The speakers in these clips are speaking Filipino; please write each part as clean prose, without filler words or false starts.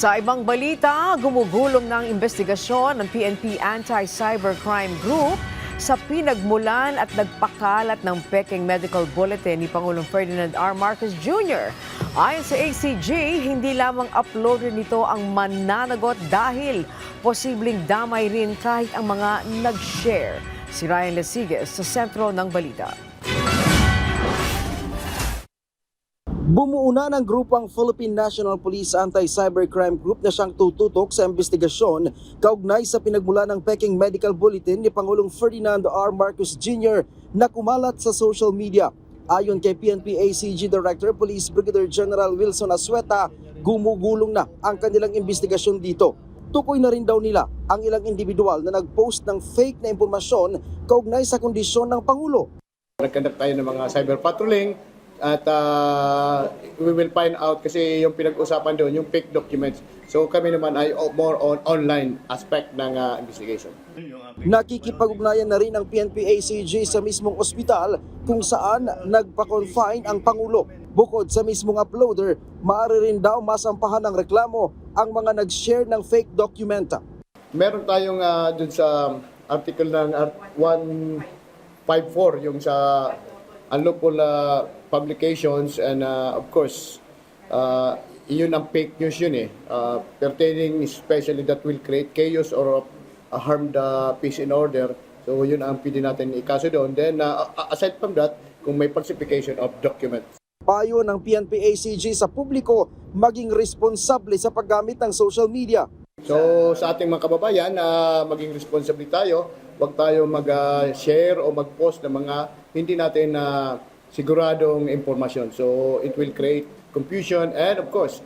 Sa ibang balita, gumugulong ng investigasyon ng PNP Anti-Cybercrime Group sa pinagmulan at nagpakalat ng peking medical bulletin ni Pangulong Ferdinand R. Marcos Jr. Ayon sa ACG, hindi lamang uploader nito ang mananagot dahil posibleng damay rin kahit ang mga nag-share. Si Ryan Lesiges sa sentro ng balita. Bumuo na ng grupang Philippine National Police Anti-Cybercrime Group na siyang tututok sa investigasyon kaugnay sa pinagmula ng peking medical bulletin ni Pangulong Ferdinand R. Marcos Jr. na kumalat sa social media. Ayon kay PNP ACG Director Police Brigadier General Wilson Asueta, gumugulong na ang kanilang investigasyon dito. Tukoy na rin daw nila ang ilang individual na nag-post ng fake na impormasyon kaugnay sa kondisyon ng Pangulo. Nag-conduct tayo ng mga cyber patrolling at we will find out kasi yung pinag-usapan doon, yung fake documents. So kami naman ay more on online aspect ng investigation. Nakikipag-ugnayan na rin ang PNP ACG sa mismong ospital kung saan nagpa-confine ang Pangulo. Bukod sa mismong uploader, maaari rin daw masampahan ng reklamo ang mga nag-share ng fake document. Meron tayong doon sa article ng 154 yung sa unlawful publications and of course yun ang fake news yun pertaining especially that will create chaos or harm the peace and order. So yun ang pwede natin ikaso doon. Then aside from that, kung may falsification of documents. Payo ng PNP ACG sa publiko maging responsable sa paggamit ng social media. So sa ating mga kababayan, maging responsable tayo. Huwag tayo mag-share o mag-post ng mga hindi natin siguradong impormasyon. So it will create confusion and of course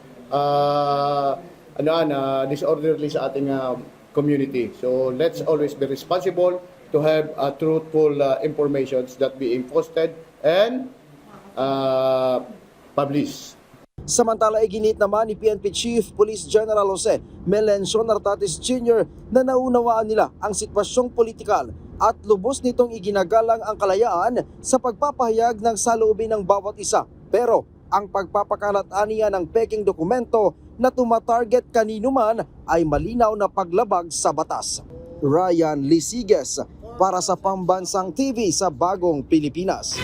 disorderly sa ating community. So let's always be responsible to have truthful informations that being posted and published. Samantala, iginit naman ni PNP Chief Police General Jose Melencio Nartates Jr. na naunawaan nila ang sitwasyong politikal at lubos nitong iginagalang ang kalayaan sa pagpapahayag ng saloobin ng bawat isa. Pero ang pagpapakalat aniya ng peking dokumento na tumatarget kanino man ay malinaw na paglabag sa batas. Ryan Lesiges para sa Pambansang TV sa Bagong Pilipinas.